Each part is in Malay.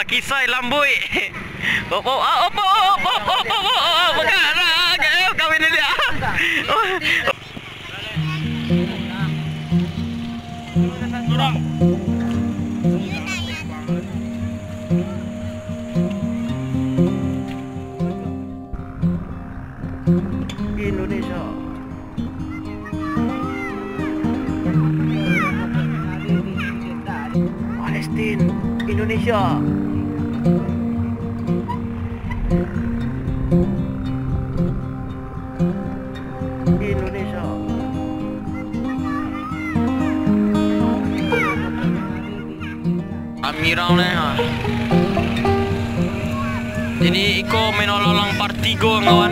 kisah lambui. Bukan kawin dia. Indonesia. Palestina, Indonesia. Indonesia. Amirang ni ha. Jadi iko menolong part 3 kawan.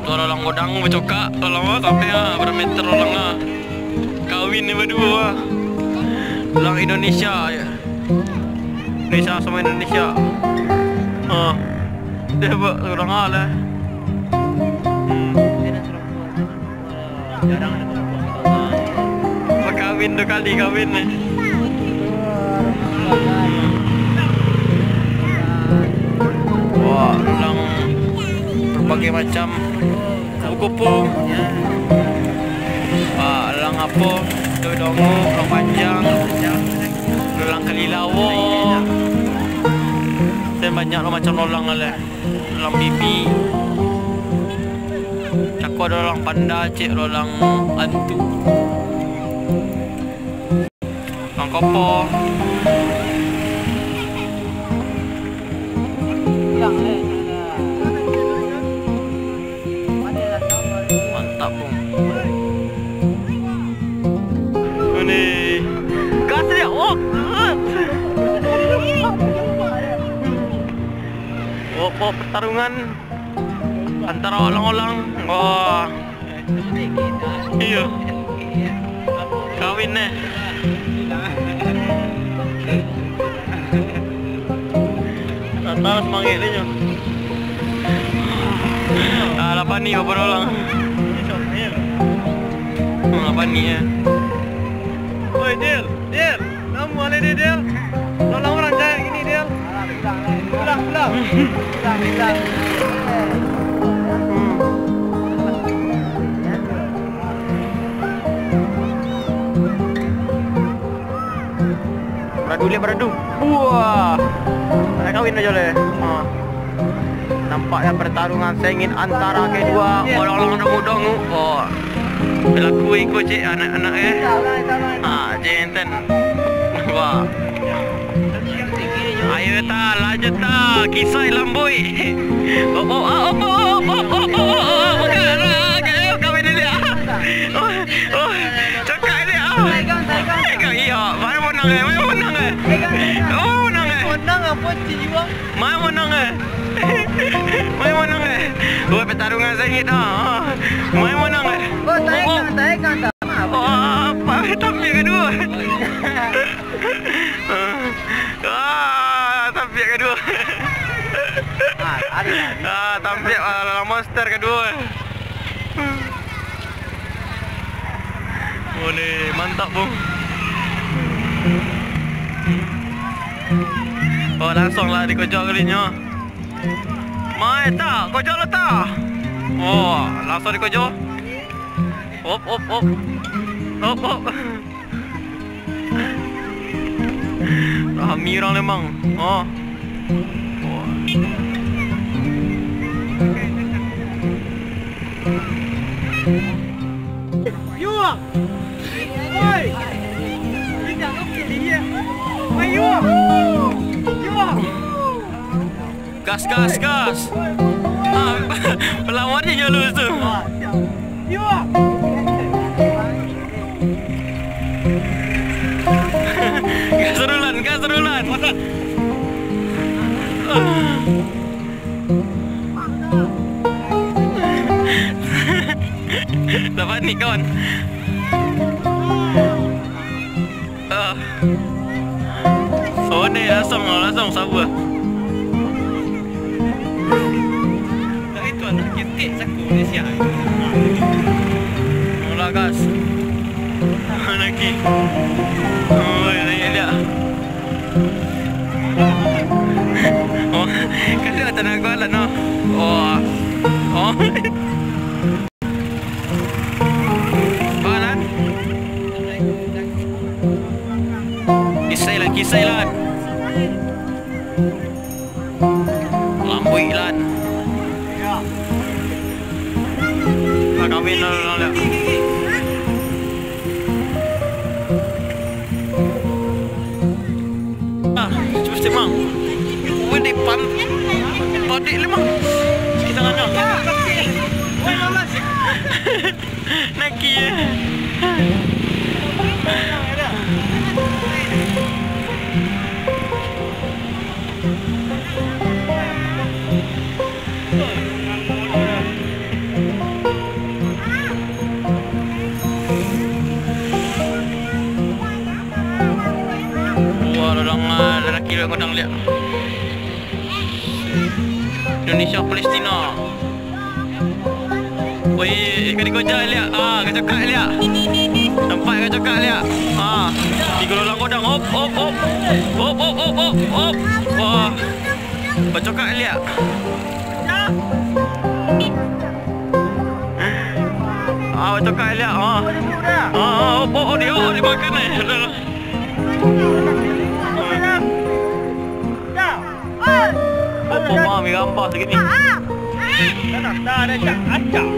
Lolang godang bercokak, lolang sampai berapa meter lolang kawin ni berdua. Lolang Indonesia ya. Indonesia sama Indonesia. Dia buat orang lah. Jarang ada perempuan. Kawin 2 kali kawin ni. Wah, lolang berbagai macam kupu-kupu. Lang apa? Dodongo, lang panjang, lang kelilawo. Dan banyak lah macam lolang lah. Lolang bibi. Aku ada lolang panda, cik lolang hantu. Lolang kopo. Mantap pun. Ini gas dia. Oh, pertarungan antara orang-orang. Wah. Iya. Kawin ni. Atas manggil dia. Lapan ni apa orang? Lapan ni ya. Oi Del, kamu ada Del? Tolong orang jangan gini Del. Pulang. Beradu. Wah. Nak kawin aja le. Nampaknya pertarungan sengit antara kedua orang-orang dongu-dongu. Oh. Berlaku ikut cik anak-anak jenten. Wah. Ayo ta, lanjut ta, kisah lambui. Bukan kawin dia. Cakap dia. Iya, mana menang Menang apa jiwa? Mana menang Dua pertarungan sengit Mana menang Taikan tak? Apa? Tampil kedua. Tampil kedua. Tampil monster kedua. Boleh, mantap pun. Oh, langsung lah dikojok kalinya. Mai tak? Kojok lah tak? Oh, langsung dikojok. Op. Amirang memang. Oh. Yuang. Oi. Ni jangan pilih ya. Mai yuang. Gas. Pelawannya jalur tu. Yuang. Gas serulan. Dapat ni kawan. Oh ni langsung sabar. Itu anak ketik saku ni siap. Mula gas. Lagi. Oh, dia. Oh, kasi tanah ko alam no. Oh. Oh. Balan. Kisai lan. Lambui lan. Kawin lah. Mesti mang. Wede pan. Padik lemang. Kita ngana. Woi mama. Naki. Lelaki yang kodang lihat Indonesia Palestina. Woi, ikan dikoja lihat. Kacakak lihat. Nampak kacakak lihat. Tiga orang kodang. Hop. Wah. Kacakak lihat. Kacakak lihat. Dia makan ni. Mama ambil gambar segini. Dah ada acak.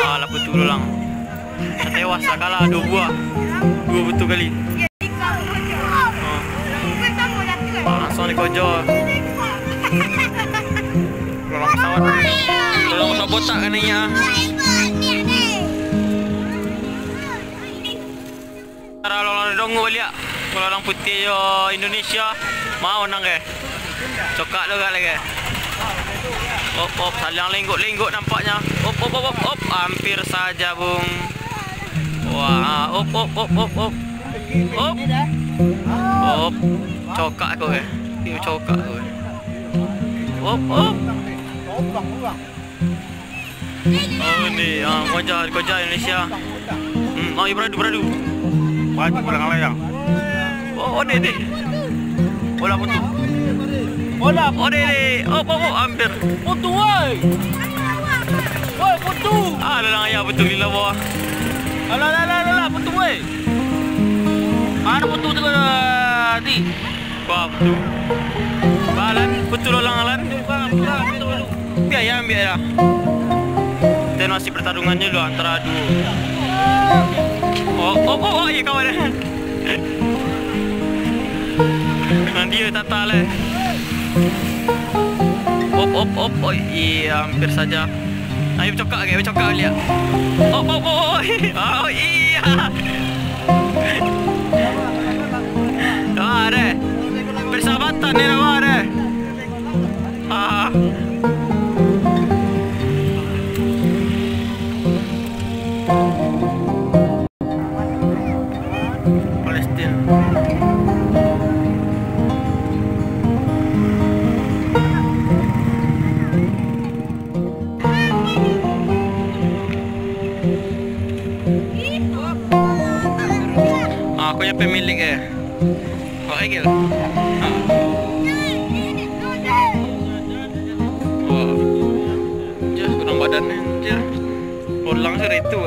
Lah betul lang. Tewas lah kalah 2 buah. 2 betul kali. Langsung dikojo. Tolong pesawat. Tolong pesawat botak kan ni ya. Kalau dongo balik, kalau orang putih yo Indonesia mau nang ke? Cokak tu kan lagi. Op, saling lenggok nampaknya. Op, hampir saja bung. Wah, op. Cokak aku ke? Tengok cokak aku. Op. Oh ni, koja Indonesia. Beradu. Baju pulang layang. Oh, ni. Bola putu. Oh, ni. Oh, hampir. Putu, woi. Woi, putu. Dalam ayah putu di bawah. Alah, putu, woi. Mana putu tu tadi? Wah, putu. Balan, putu lolang. Biar ya, biar lah. Dan masih pertarungannya dulu antara dua. Oh, iya kawan. Nanti dia tata lah. Op. Oh, iya, hampir saja. Ayo cokak lihat. Oh, iya. Ada. Persahabatan ni ada. Aku yang pemilik Oh, Egil. Oh. Jah, kurang badan ni. Pulang sore itu.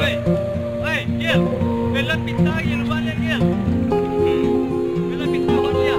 Hei, Gil. Belat pintar Gil balik Gil. Belat pintar balik.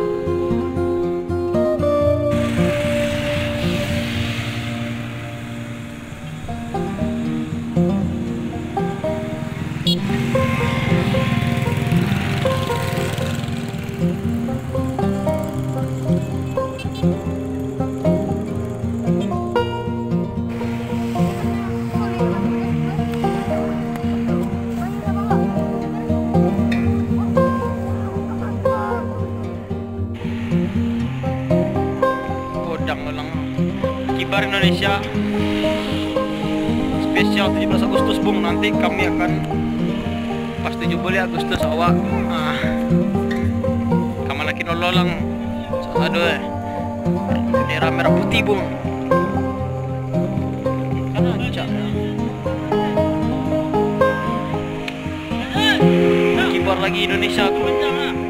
Kibar Indonesia spesial 17 Agustus bung. Nanti kami akan pas 17 Agustus awak kamu lagi nololang aduh bendera merah putih bung. Kan acak lagi Indonesia tu.